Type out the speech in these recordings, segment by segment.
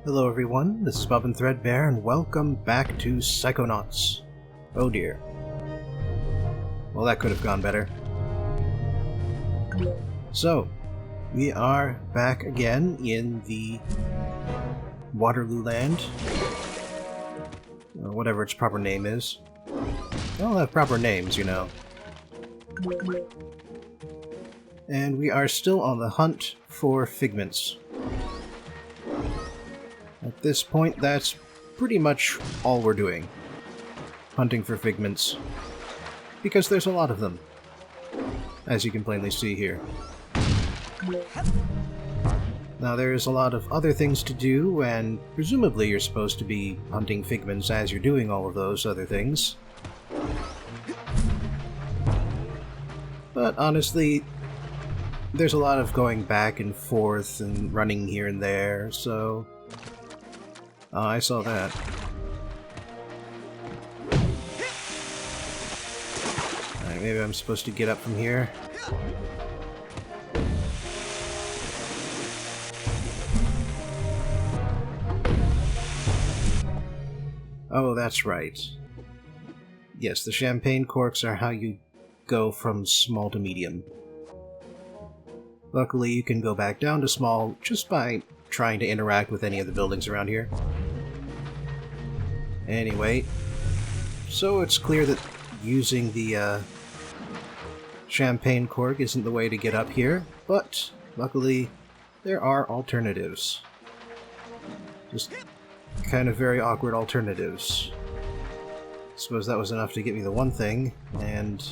Hello everyone, this is Bob and Threadbare, and welcome back to Psychonauts. Oh dear. Well, that could have gone better. So, we are back again in the Waterloo land, or whatever its proper name is. They all have proper names, you know. And we are still on the hunt for figments. At this point, that's pretty much all we're doing. Hunting for figments. Because there's a lot of them. As you can plainly see here. Now there's a lot of other things to do, and presumably you're supposed to be hunting figments as you're doing all of those other things. But honestly, there's a lot of going back and forth and running here and there, so... Oh, I saw that. Alright, maybe I'm supposed to get up from here. Oh, that's right. Yes, the champagne corks are how you go from small to medium. Luckily, you can go back down to small just by trying to interact with any of the buildings around here. Anyway, so it's clear that using the champagne cork isn't the way to get up here, but luckily there are alternatives. Just kind of very awkward alternatives. Suppose that was enough to get me the one thing, and...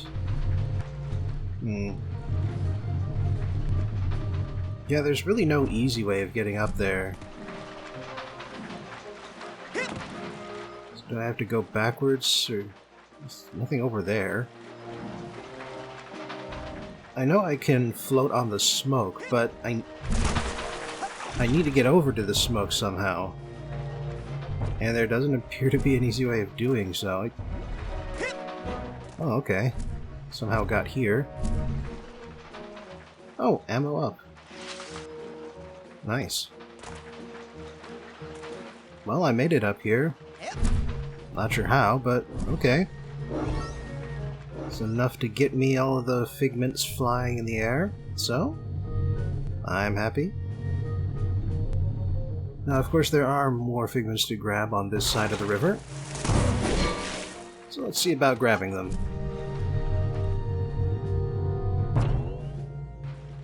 Yeah, there's really no easy way of getting up there. So do I have to go backwards, or... There's nothing over there. I know I can float on the smoke, but I need to get over to the smoke somehow. And there doesn't appear to be an easy way of doing so. Oh, okay. Somehow got here. Oh, ammo up. Nice. Well, I made it up here. Not sure how, but okay. It's enough to get me all of the figments flying in the air, so I'm happy. Now, of course, there are more figments to grab on this side of the river. So let's see about grabbing them.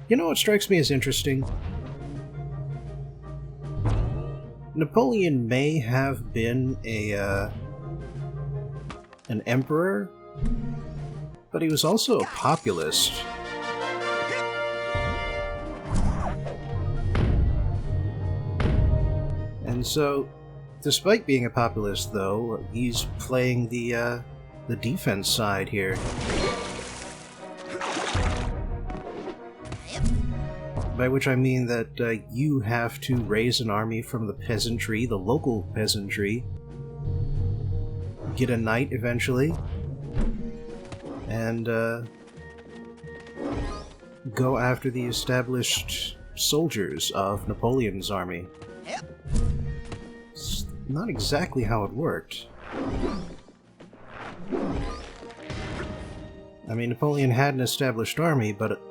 You know what strikes me as interesting? Napoleon may have been an emperor, but he was also a populist. And so, despite being a populist, though, he's playing the defense side here. By which I mean that you have to raise an army from the peasantry, the local peasantry, get a knight eventually, and go after the established soldiers of Napoleon's army. It's not exactly how it worked. I mean, Napoleon had an established army, but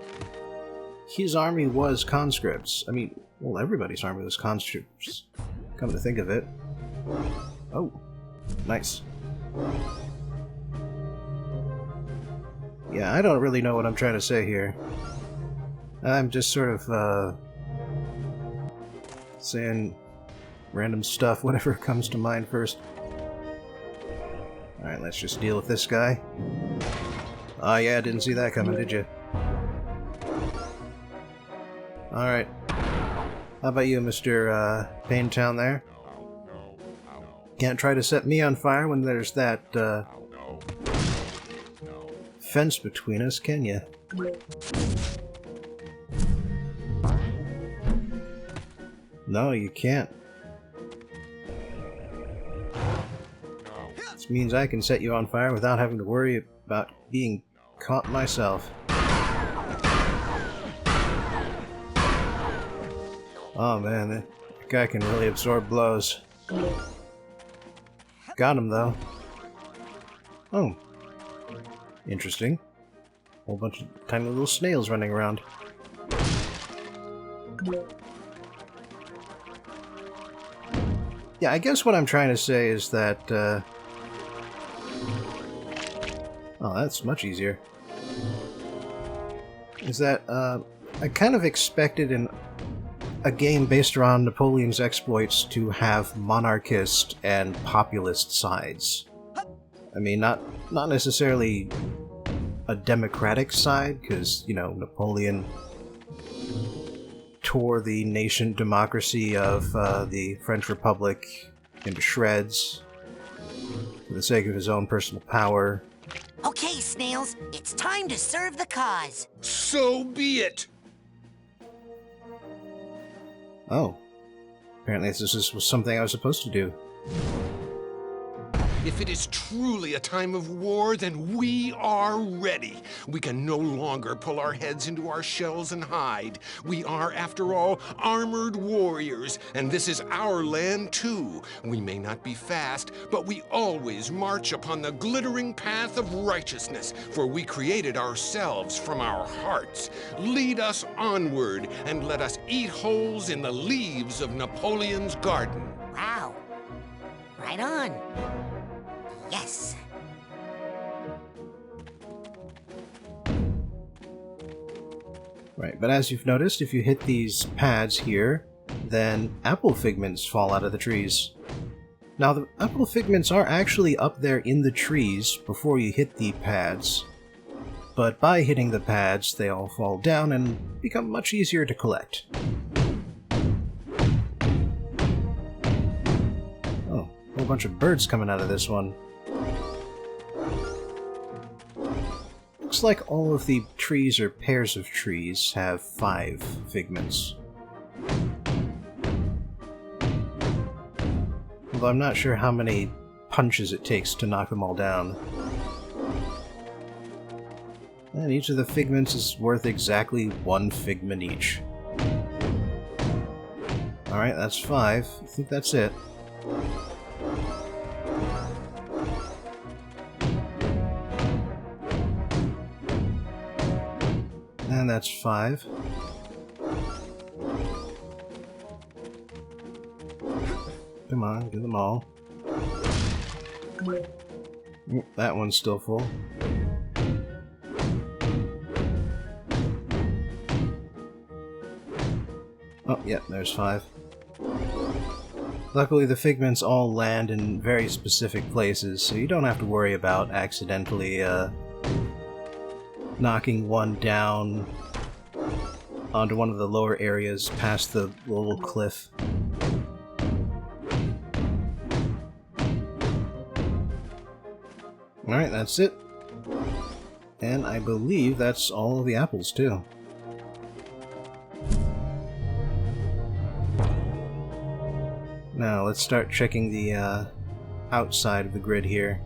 his army was conscripts. I mean, well, everybody's army was conscripts, come to think of it. Oh, nice. Yeah, I don't really know what I'm trying to say here. I'm just sort of, saying random stuff, whatever comes to mind first. Alright, let's just deal with this guy. Oh yeah, didn't see that coming, did you? Alright. How about you, Mr. Paintown there? Can't try to set me on fire when there's that, fence between us, can you? No, you can't. This means I can set you on fire without having to worry about being caught myself. Oh man, Guy can really absorb blows. Got him, though. Oh. Interesting. Whole bunch of tiny little snails running around. Yeah, I guess what I'm trying to say is that, oh, that's much easier. Is that, I kind of expected in a game based around Napoleon's exploits to have monarchist and populist sides. I mean, not necessarily a democratic side, because, you know, Napoleon tore the nascent democracy of the French Republic into shreds for the sake of his own personal power. Okay, snails, it's time to serve the cause. So be it! Oh. Apparently this was something I was supposed to do. If it is truly a time of war, then we are ready. We can no longer pull our heads into our shells and hide. We are, after all, armored warriors, and this is our land too. We may not be fast, but we always march upon the glittering path of righteousness, for we created ourselves from our hearts. Lead us onward, and let us eat holes in the leaves of Napoleon's garden. Wow. Right on. Yes. Right, but as you've noticed, if you hit these pads here, then apple figments fall out of the trees. Now, the apple figments are actually up there in the trees before you hit the pads, but by hitting the pads, they all fall down and become much easier to collect. Oh, a whole bunch of birds coming out of this one. Looks like all of the trees or pairs of trees have 5 figments. Although I'm not sure how many punches it takes to knock them all down. And each of the figments is worth exactly 1 figment each. Alright, that's 5. I think that's it. And that's 5. Come on, get them all. That one's still full. Oh, yeah, there's 5. Luckily, the figments all land in very specific places, so you don't have to worry about accidentally, knocking one down onto one of the lower areas past the little cliff. Alright, that's it. And I believe that's all of the apples, too. Now, let's start checking the outside of the grid here.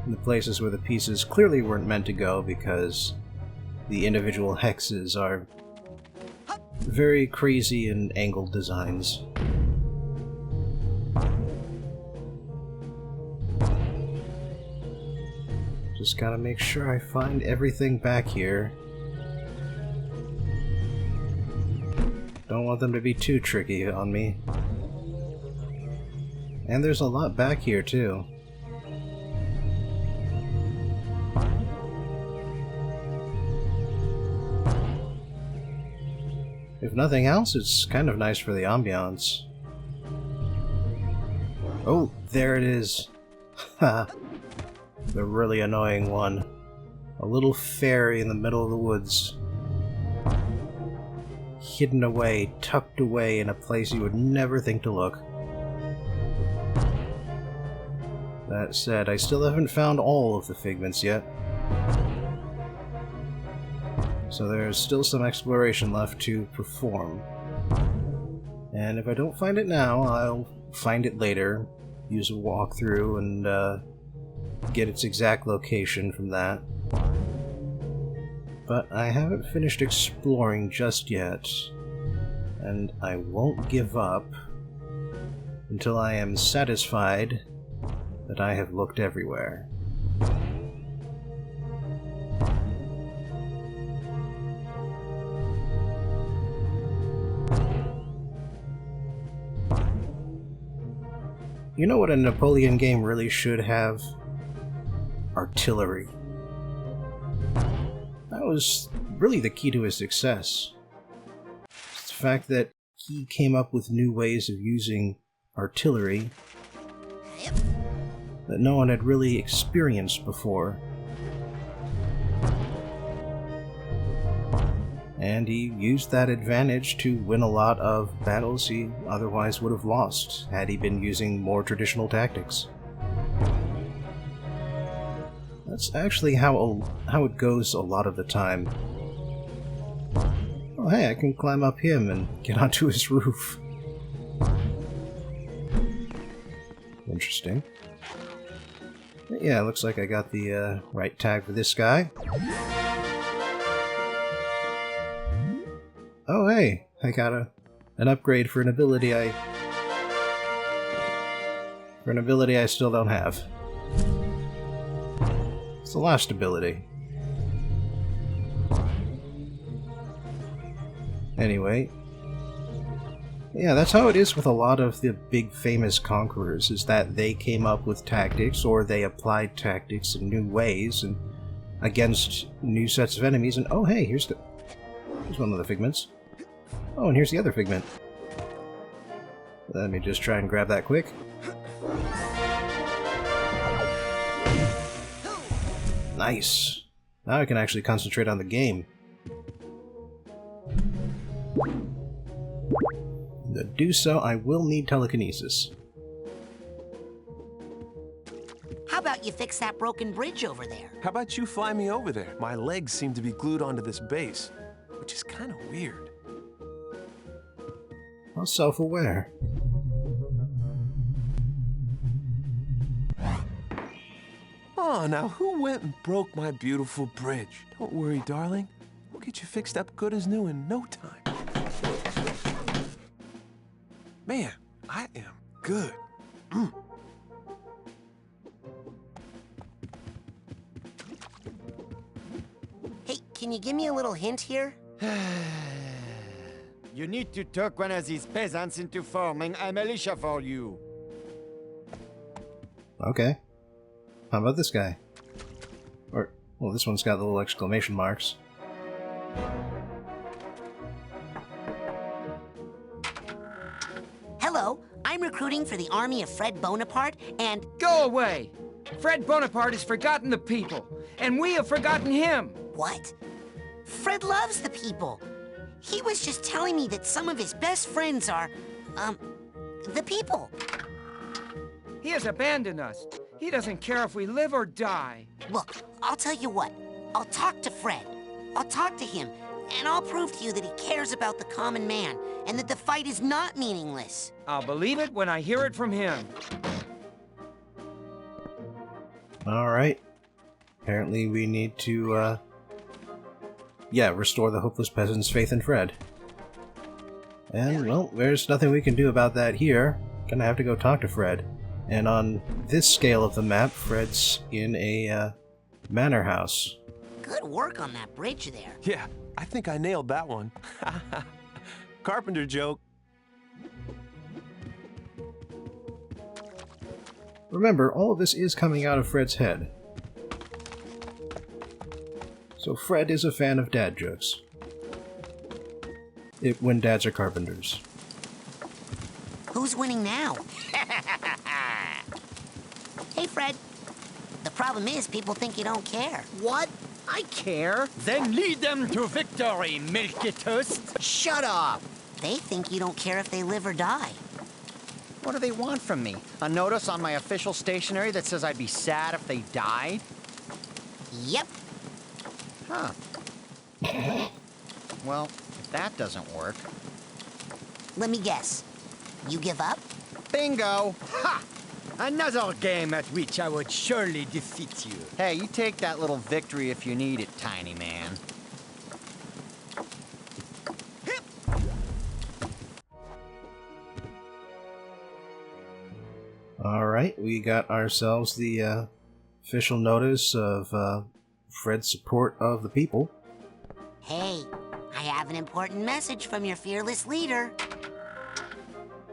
The places where the pieces clearly weren't meant to go because the individual hexes are very crazy and angled designs. Just gotta make sure I find everything back here. Don't want them to be too tricky on me. And there's a lot back here too. If nothing else, it's kind of nice for the ambiance. Oh, there it is. Ha! The really annoying one. A little fairy in the middle of the woods. Hidden away, tucked away in a place you would never think to look. That said, I still haven't found all of the figments yet. So there's still some exploration left to perform. And if I don't find it now, I'll find it later, use a walkthrough, and get its exact location from that. But I haven't finished exploring just yet. And I won't give up until I am satisfied that I have looked everywhere. You know what a Napoleon game really should have? Artillery. That was really the key to his success. It's the fact that he came up with new ways of using artillery that no one had really experienced before. And he used that advantage to win a lot of battles he otherwise would have lost had he been using more traditional tactics. That's actually how it goes a lot of the time. Oh hey, I can climb up him and get onto his roof. Interesting. Yeah, looks like I got the right tag for this guy. Oh hey, I got an upgrade for an ability I still don't have. It's the last ability. Anyway, yeah, that's how it is with a lot of the big famous conquerors, is that they came up with tactics, or they applied tactics in new ways and against new sets of enemies, and oh hey, here's one of the figments. Oh, and here's the other figment. Let me just try and grab that quick. Nice. Now I can actually concentrate on the game. To do so, I will need telekinesis. How about you fix that broken bridge over there? How about you fly me over there? My legs seem to be glued onto this base, which is kind of weird. How self-aware. Oh, now who went and broke my beautiful bridge? Don't worry, darling. We'll get you fixed up good as new in no time. Man, I am good. Hey, can you give me a little hint here? You need to talk one of these peasants into forming a militia for you. Okay. How about this guy? Or, well, this one's got the little exclamation marks. Hello, I'm recruiting for the army of Fred Bonaparte, and... Go away! Fred Bonaparte has forgotten the people, and we have forgotten him! What? Fred loves the people. He was just telling me that some of his best friends are, the people. He has abandoned us. He doesn't care if we live or die. Look, I'll tell you what. I'll talk to Fred. I'll talk to him, and I'll prove to you that he cares about the common man, and that the fight is not meaningless. I'll believe it when I hear it from him. Alright. Apparently we need to, yeah, restore the hopeless peasant's faith in Fred. And, well, there's nothing we can do about that here. Gonna have to go talk to Fred. And on this scale of the map, Fred's in a, manor house. Good work on that bridge there. Yeah, I think I nailed that one. Carpenter joke. Remember, all of this is coming out of Fred's head. So Fred is a fan of dad jokes. When dads are carpenters. Who's winning now? Hey, Fred. The problem is people think you don't care. What? I care. Then lead them to victory, milky toast. Shut up. They think you don't care if they live or die. What do they want from me? A notice on my official stationery that says I'd be sad if they died? Yep. Huh. Well, if that doesn't work... Let me guess. You give up? Bingo! Ha! Another game at which I would surely defeat you. Hey, you take that little victory if you need it, tiny man. Alright, we got ourselves the official notice of Fred's support of the people. Hey, I have an important message from your fearless leader.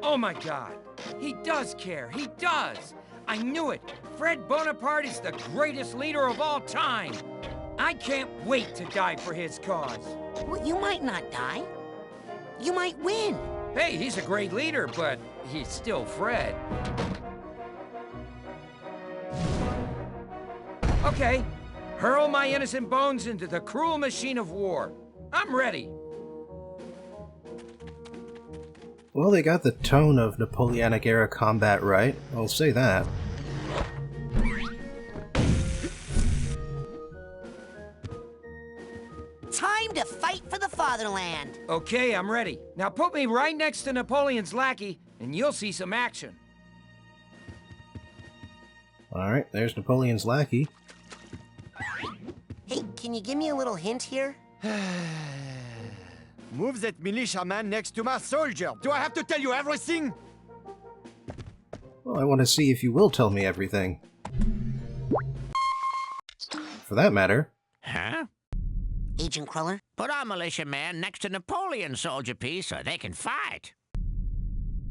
Oh my God. He does care. He does. I knew it. Fred Bonaparte is the greatest leader of all time. I can't wait to die for his cause. Well, you might not die. You might win. Hey, he's a great leader, but he's still Fred. Okay, hurl my innocent bones into the cruel machine of war. I'm ready. Well, they got the tone of Napoleonic-era combat right, I'll say that. Time to fight for the fatherland. Okay, I'm ready. Now put me right next to Napoleon's lackey, and you'll see some action. Alright, there's Napoleon's lackey. Hey, can you give me a little hint here? Move that militiaman next to my soldier. Do I have to tell you everything? Well, I want to see if you will tell me everything. For that matter. Huh? Agent Cruller? Put our militiaman next to Napoleon's soldier piece so they can fight.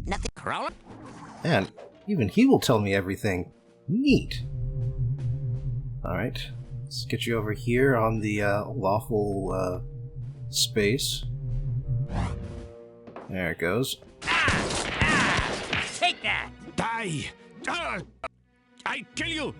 Nothing. Cruller? Man, even he will tell me everything. Neat. Alright, let's get you over here on the lawful space. There it goes. Take that! Die! I kill you!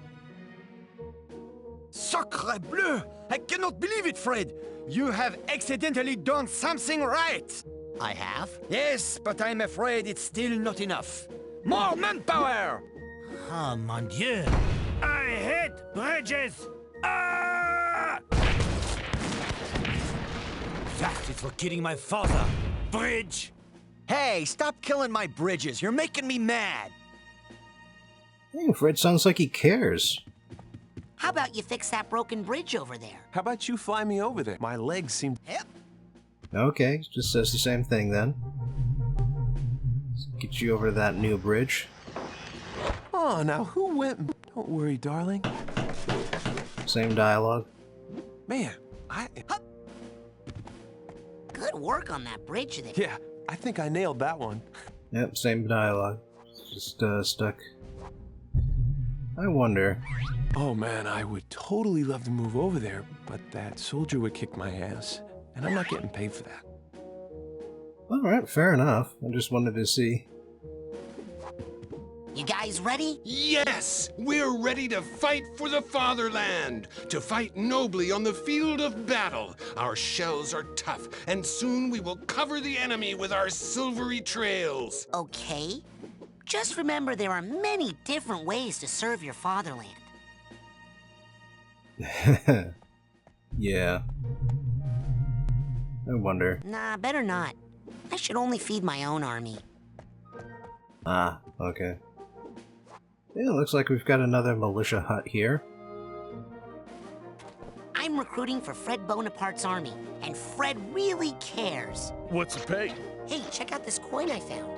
Sacre bleu! I cannot believe it, Fred! You have accidentally done something right! I have? Yes, but I'm afraid it's still not enough. More manpower! Oh, mon Dieu! I hate bridges! Ah! That is for killing my father. Bridge! Hey, stop killing my bridges. You're making me mad. Hey, Fred sounds like he cares. How about you fix that broken bridge over there? How about you fly me over there? My legs seem... Yep. Okay, just says the same thing then. Let's get you over to that new bridge. Oh, now who went... Don't worry, darling. Same dialogue. Man, Good work on that bridge there. Yeah, I think I nailed that one. Yep, same dialogue. Just stuck. I wonder. Oh man, I would totally love to move over there, but that soldier would kick my ass, and I'm not getting paid for that. Alright, fair enough. I just wanted to see. You guys ready? Yes! We're ready to fight for the fatherland! To fight nobly on the field of battle! Our shells are tough, and soon we will cover the enemy with our silvery trails! Okay. Just remember there are many different ways to serve your fatherland. Yeah. I wonder. Nah, better not. I should only feed my own army. Ah, okay. Yeah, looks like we've got another militia hut here. I'm recruiting for Fred Bonaparte's army, and Fred really cares. What's the pay? Hey, check out this coin I found.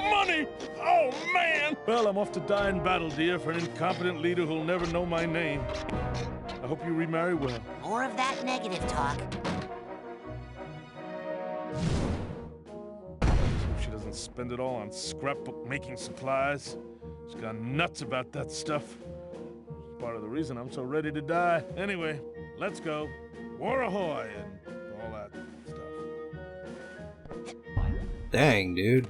Money! Oh, man! Well, I'm off to die in battle, dear, for an incompetent leader who'll never know my name. I hope you remarry well. More of that negative talk. She doesn't spend it all on scrapbook-making supplies. She's gone nuts about that stuff. It's part of the reason I'm so ready to die. Anyway, let's go. War ahoy and all that stuff. Dang, dude.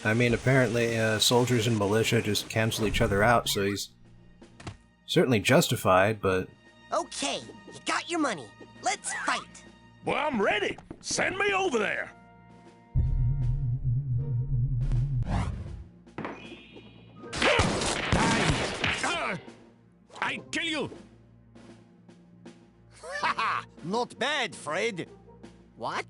I mean, apparently soldiers and militia just cancel each other out, so he's certainly justified, but... Okay, you got your money. Let's fight. Well, I'm ready. Send me over there. I kill you! Haha! Not bad, Fred. What?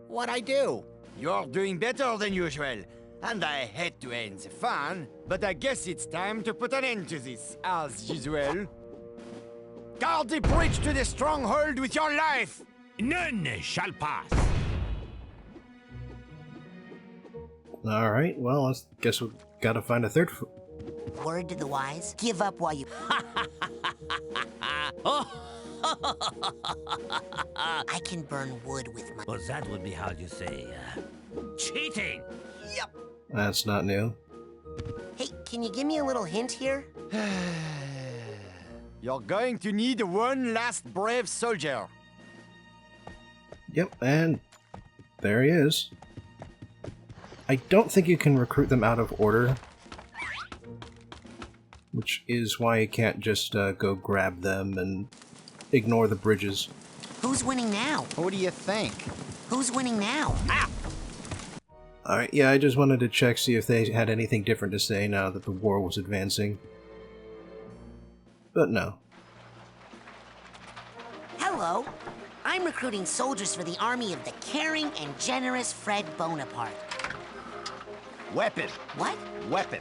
What'd I do? You're doing better than usual. And I hate to end the fun, but I guess it's time to put an end to this, as usual. Guard the bridge to the stronghold with your life! None shall pass. Alright, well, I guess we gotta find a third. Word to the wise, give up while you... I can burn wood with my... Well, that would be how you say, cheating! Yep. That's not new. Hey, can you give me a little hint here? You're going to need one last brave soldier. Yep, and there he is. I don't think you can recruit them out of order, which is why you can't just go grab them and ignore the bridges. Who's winning now? What do you think? Who's winning now? Ah! Alright, yeah, I just wanted to check, see if they had anything different to say now that the war was advancing. But no. Hello. I'm recruiting soldiers for the army of the caring and generous Fred Bonaparte. Weapon. What? Weapon.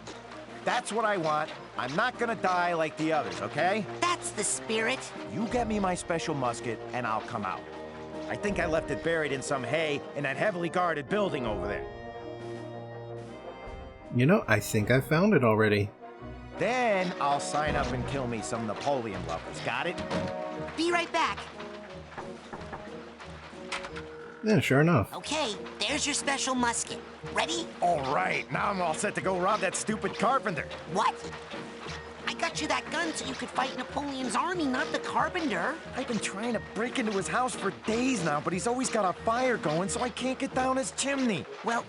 That's what I want. I'm not gonna die like the others, okay? That's the spirit. You get me my special musket, and I'll come out. I think I left it buried in some hay in that heavily guarded building over there. You know, I think I found it already. Then I'll sign up and kill me some Napoleon lovers. Got it? Be right back. Yeah, sure enough. Okay, there's your special musket. Ready? All right, now I'm all set to go rob that stupid carpenter. What? I got you that gun so you could fight Napoleon's army, not the carpenter. I've been trying to break into his house for days now, but he's always got a fire going, so I can't get down his chimney. Well,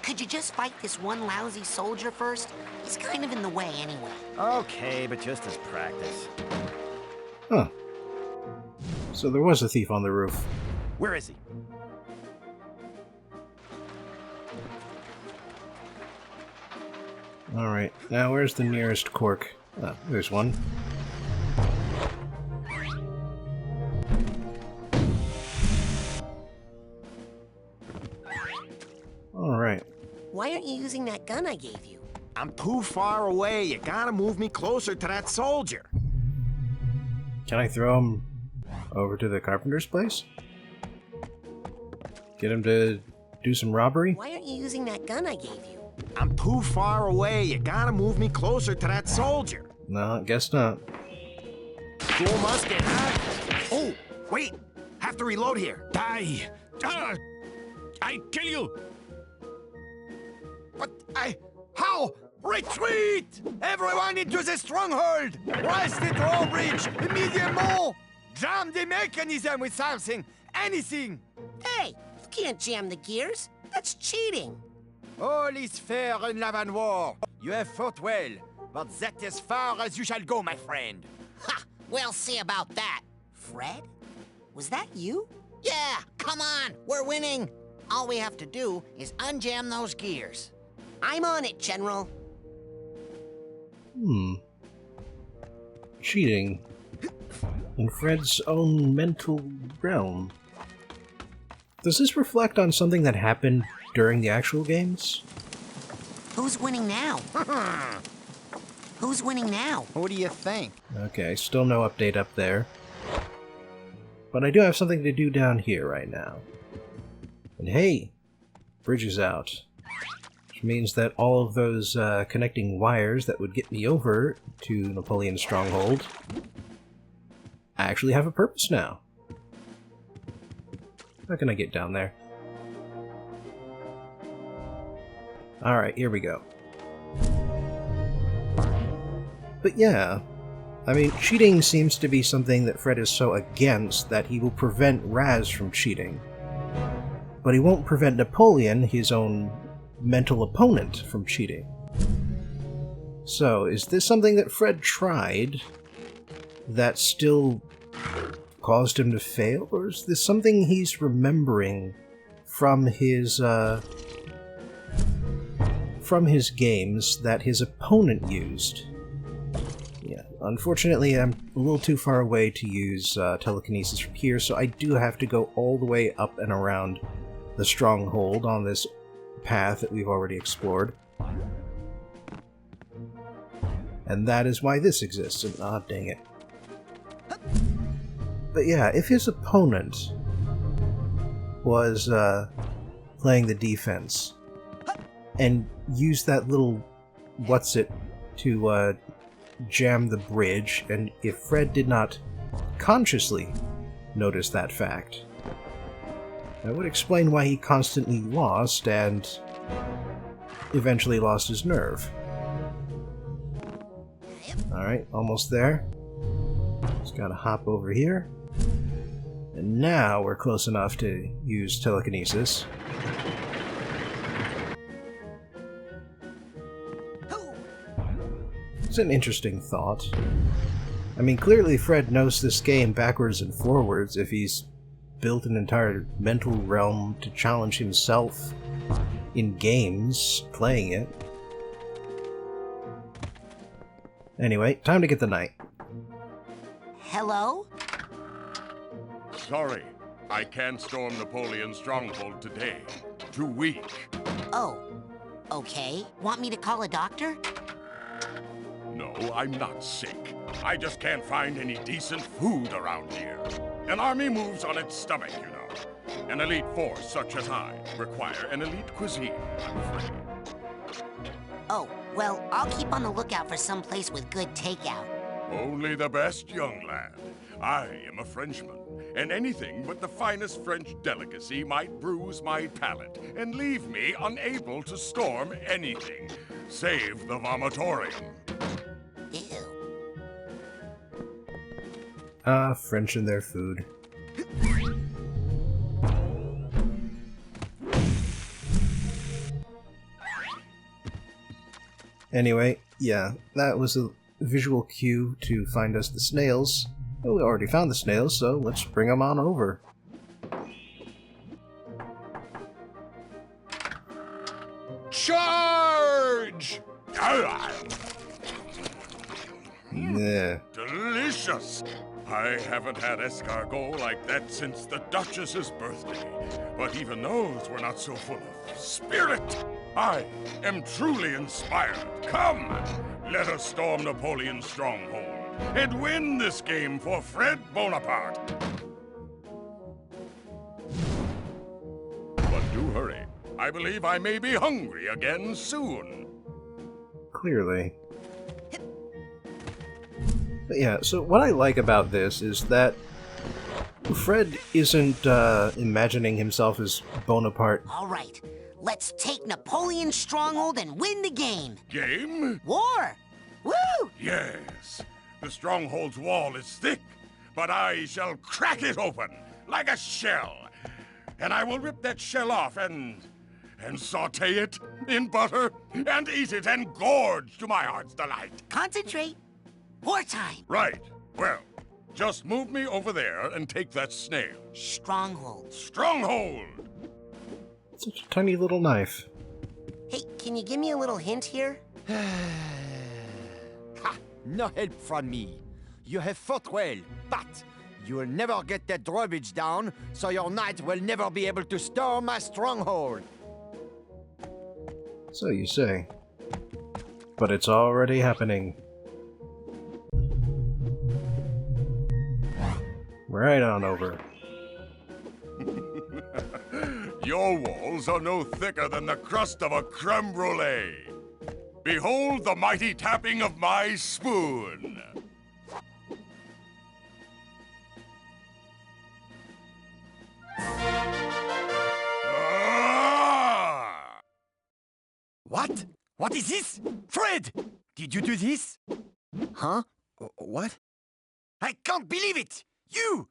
could you just fight this one lousy soldier first? He's kind of in the way anyway. Okay, but just as practice. Huh. So there was a thief on the roof. Where is he? Alright, now where's the nearest cork? Oh, there's one. Alright. Why aren't you using that gun I gave you? I'm too far away. You gotta move me closer to that soldier. Can I throw him over to the carpenter's place? Get him to do some robbery? Why aren't you using that gun I gave you? I'm too far away. You gotta move me closer to that soldier. No, guess not. Dual musket, huh? Oh, wait. Have to reload here. Die! I kill you! But how? Retreat! Everyone into the stronghold! Rise the drawbridge immediately! Jam the mechanism with something! Anything! Hey, you can't jam the gears. That's cheating. All is fair in love and war. You have fought well, but that's as far as you shall go, my friend. Ha! We'll see about that. Fred? Was that you? Yeah, come on, we're winning. All we have to do is unjam those gears. I'm on it, General. Cheating. In Fred's own mental realm. Does this reflect on something that happened during the actual games? Who's winning now? Who's winning now? What do you think? Okay, still no update up there. But I do have something to do down here right now. And hey, bridge is out. Which means that all of those connecting wires that would get me over to Napoleon's stronghold actually have a purpose now. How can I get down there? Alright, here we go. But yeah, I mean, cheating seems to be something that Fred is so against that he will prevent Raz from cheating. But he won't prevent Napoleon, his own mental opponent, from cheating. So, is this something that Fred tried that still caused him to fail? Or is this something he's remembering from his games that his opponent used? Yeah, unfortunately I'm a little too far away to use telekinesis from here, so I do have to go all the way up and around the stronghold on this path that we've already explored. And that is why this exists, and ah, dang it. But yeah, if his opponent was playing the defense and used that little to jam the bridge, and if Fred did not consciously notice that fact, that would explain why he constantly lost and eventually lost his nerve. Alright, almost there. Just gotta hop over here. And now we're close enough to use telekinesis. It's an interesting thought. I mean, clearly Fred knows this game backwards and forwards if he's built an entire mental realm to challenge himself in games, playing it. Anyway, time to get the knight. Hello? Sorry, I can't storm Napoleon's stronghold today. Too weak. Oh, okay. Want me to call a doctor? No, I'm not sick. I just can't find any decent food around here. An army moves on its stomach, you know. An elite force such as I require an elite cuisine, I'm afraid. Oh, well, I'll keep on the lookout for some place with good takeout. Only the best, young lad. I am a Frenchman, and anything but the finest French delicacy might bruise my palate and leave me unable to storm anything, save the vomitorium. Ew. Ah, French and their food. Anyway, yeah, that was a visual cue to find us the snails. Well, we already found the snails, so let's bring them on over. Charge! Yeah. Delicious! I haven't had escargot like that since the Duchess's birthday. But even those were not so full of spirit. I am truly inspired. Come, let us storm Napoleon's stronghold and win this game for Fred Bonaparte. But do hurry. I believe I may be hungry again soon. Clearly. But yeah, so what I like about this is that Fred isn't imagining himself as Bonaparte. All right, let's take Napoleon's stronghold and win the game. Game? War! Woo! Yes. The stronghold's wall is thick, but I shall crack it open like a shell. And I will rip that shell off and saute it in butter and eat it and gorge to my heart's delight. Concentrate. Wartime. Right. Well, just move me over there and take that snail. Stronghold. Stronghold! Such a tiny little knife. Hey, can you give me a little hint here? Ha! No help from me. You have fought well, but you will never get that drawbridge down, so your knight will never be able to storm my stronghold. So you say. But it's already happening. Right on over. Your walls are no thicker than the crust of a creme brulee. Behold the mighty tapping of my spoon. Ah! What? What is this? Fred! Did you do this? Huh? What? I can't believe it! You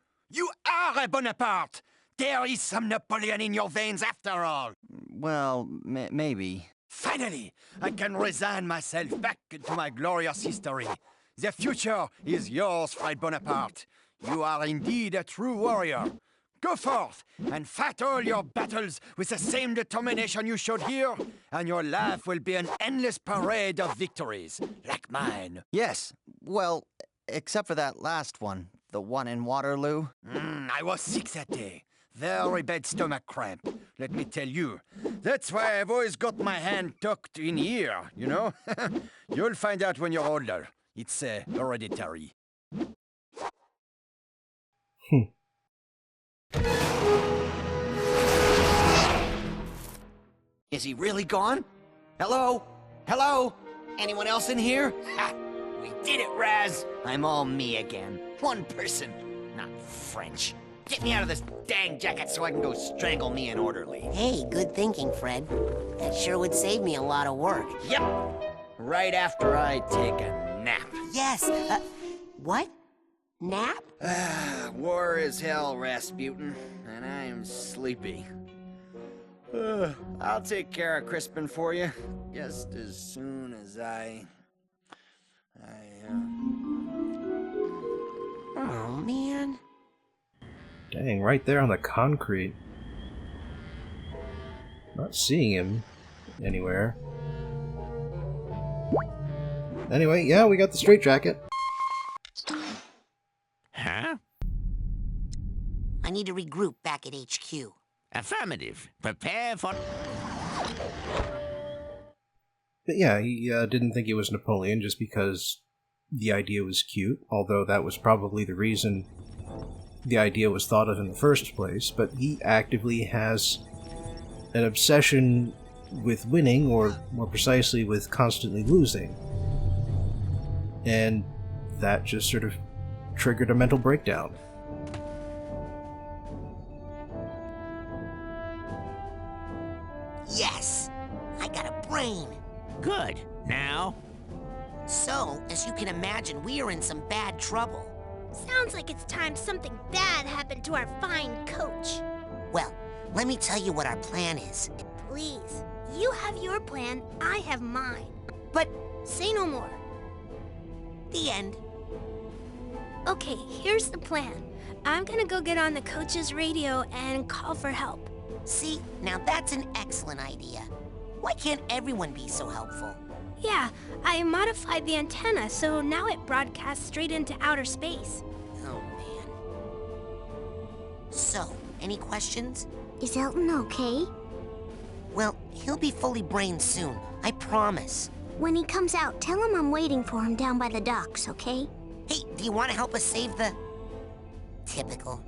are a Bonaparte! There is some Napoleon in your veins after all! Well, maybe. Finally, I can resign myself back into my glorious history. The future is yours, Fred Bonaparte. You are indeed a true warrior. Go forth and fight all your battles with the same determination you showed here, and your life will be an endless parade of victories, like mine. Yes, well, except for that last one. The one in Waterloo. I was sick that day. Very bad stomach cramp, let me tell you. That's why I've always got my hand tucked in here, you know? You'll find out when you're older. It's hereditary. Is he really gone? Hello? Hello? Anyone else in here? Ha! We did it, Raz! I'm all me again. One person, not French. Get me out of this dang jacket so I can go strangle me an orderly. Hey, good thinking, Fred. That sure would save me a lot of work. Yep. Right after I take a nap. Yes, what? Nap? War is hell, Rasputin, and I am sleepy. I'll take care of Crispin for you, just as soon as Oh, man. Dang, right there on the concrete. Not seeing him anywhere. Anyway, yeah, we got the straitjacket. Huh? I need to regroup back at HQ. Affirmative. Prepare for... But yeah, he didn't think it was Napoleon just because the idea was cute, although that was probably the reason the idea was thought of in the first place. But he actively has an obsession with winning, or more precisely with constantly losing. And that just sort of triggered a mental breakdown. Yes! I got a brain! Good. Now? So, as you can imagine, we are in some bad trouble. Sounds like it's time something bad happened to our fine coach. Well, let me tell you what our plan is. Please. You have your plan, I have mine. But... Say no more. The end. Okay, here's the plan. I'm gonna go get on the coach's radio and call for help. See, now that's an excellent idea. Why can't everyone be so helpful? Yeah, I modified the antenna, so now it broadcasts straight into outer space. Oh, man. So, any questions? Is Elton okay? Well, he'll be fully brained soon, I promise. When he comes out, tell him I'm waiting for him down by the docks, okay? Hey, do you want to help us save the... Typical.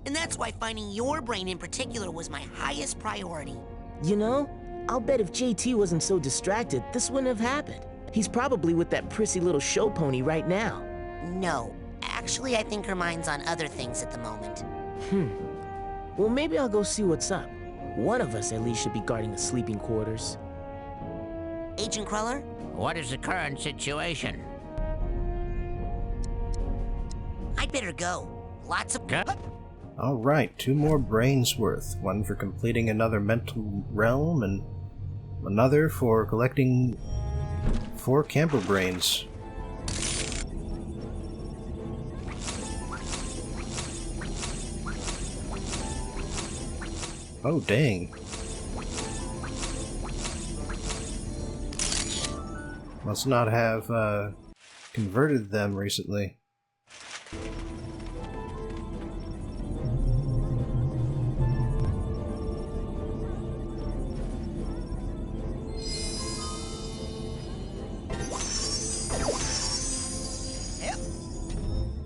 And that's why finding your brain in particular was my highest priority. You know, I'll bet if JT wasn't so distracted, this wouldn't have happened. He's probably with that prissy little show pony right now. No, actually I think her mind's on other things at the moment. Well, maybe I'll go see what's up. One of us at least should be guarding the sleeping quarters. Agent Cruller? What is the current situation? I'd better go. Lots of... Alright, 2 more brains worth. One for completing another mental realm, and another for collecting 4 camper brains. Oh, dang. Must not have converted them recently.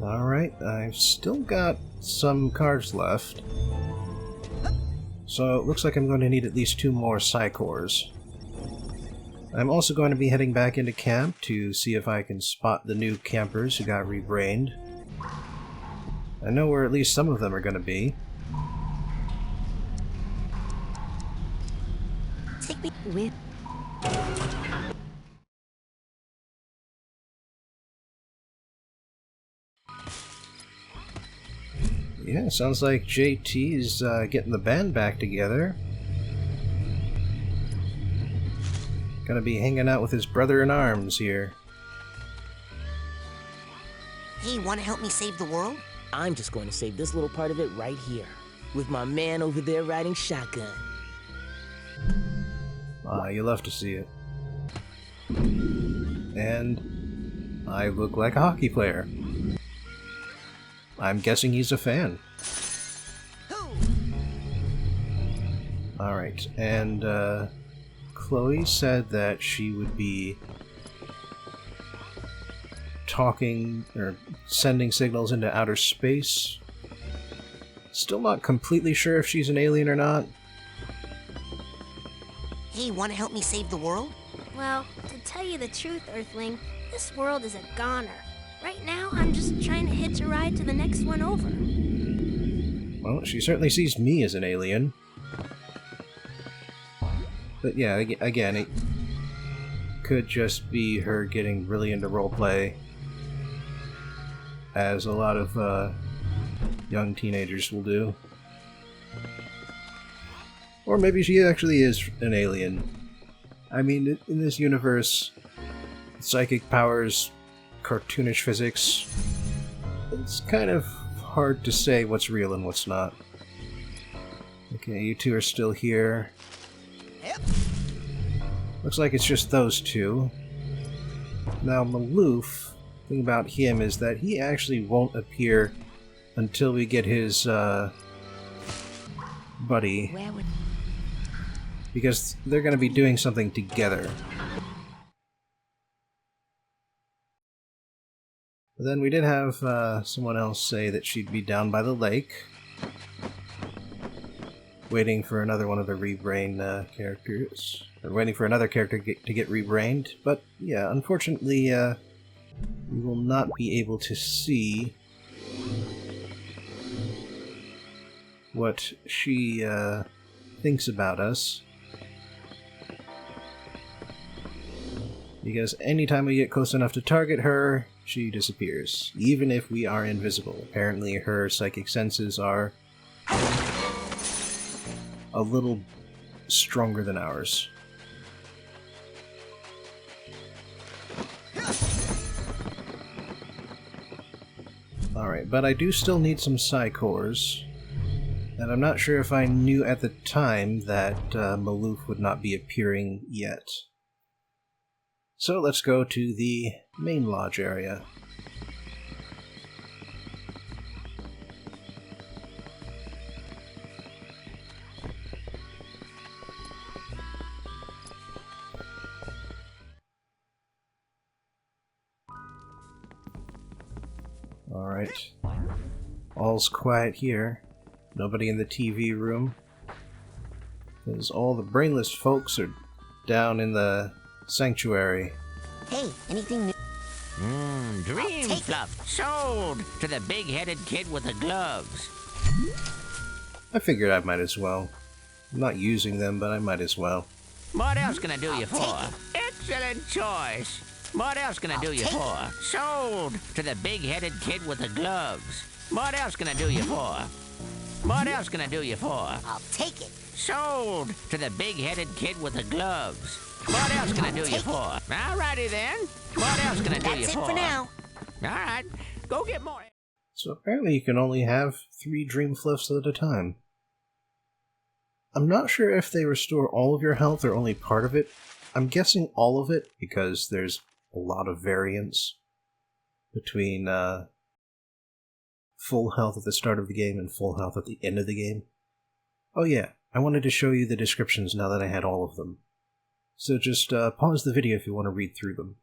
Alright, I've still got some cards left. So it looks like I'm going to need at least 2 more Psychors. I'm also going to be heading back into camp to see if I can spot the new campers who got rebrained. I know where at least some of them are going to be. Take me with... Yeah, sounds like JT's getting the band back together. Gonna be hanging out with his brother-in-arms here. Hey, wanna help me save the world? I'm just going to save this little part of it right here, with my man over there riding shotgun. Ah, you love to see it. And I look like a hockey player. I'm guessing he's a fan. Alright, and Chloe said that she would be talking or sending signals into outer space. Still not completely sure if she's an alien or not. Hey, wanna help me save the world? Well, to tell you the truth, Earthling, this world is a goner. Right now, I'm just trying to hitch a ride to the next one over. Well, she certainly sees me as an alien. But yeah, again, it could just be her getting really into roleplay, as a lot of young teenagers will do. Or maybe she actually is an alien. I mean, in this universe, psychic powers, cartoonish physics, it's kind of hard to say what's real and what's not. Okay, you two are still here. Yep. Looks like it's just those two. Now, Maloof, the thing about him is that he actually won't appear until we get his, buddy. Because they're going to be doing something together. But then we did have someone else say that she'd be down by the lake, waiting for another one of the rebrained characters. Or waiting for another character to get rebrained. But yeah, unfortunately, we will not be able to see what she thinks about us. Because anytime we get close enough to target her, she disappears, even if we are invisible. Apparently her psychic senses are a little stronger than ours. Alright, but I do still need some Psy-cores, and I'm not sure if I knew at the time that Maloof would not be appearing yet. So let's go to the main lodge area. Alright. All's quiet here. Nobody in the TV room. Because all the brainless folks are down in the sanctuary. Hey, anything new? Dream fluff sold to the big-headed kid with the gloves. I figured I might as well. I'm not using them, but I might as well. What else can I do you for? Excellent choice. What else can I do you for? Sold to the big-headed kid with the gloves. What else can I do you for? What else can I do you for? I'll take it. Sold to the big-headed kid with the gloves. What else can I do you for? Alrighty then. What else can I do you for? That's it for now. Alright, go get more. So apparently you can only have 3 dream fluffs at a time. I'm not sure if they restore all of your health or only part of it. I'm guessing all of it, because there's a lot of variance between full health at the start of the game and full health at the end of the game. Oh yeah, I wanted to show you the descriptions now that I had all of them. So just pause the video if you want to read through them.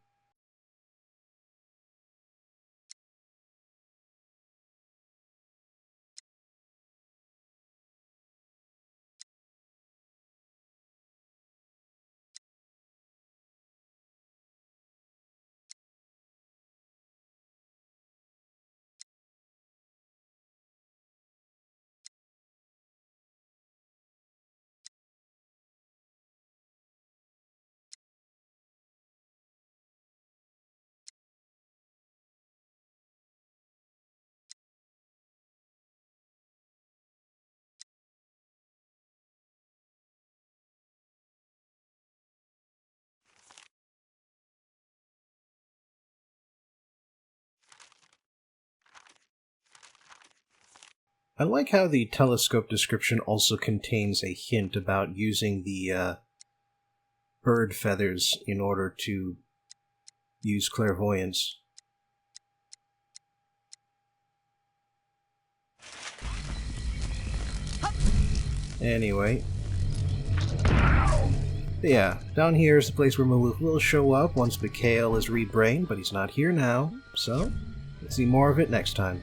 I like how the telescope description also contains a hint about using the bird feathers in order to use clairvoyance. Anyway. Yeah, down here is the place where Maloof will show up once Mikhail is rebrained, but he's not here now, so let's see more of it next time.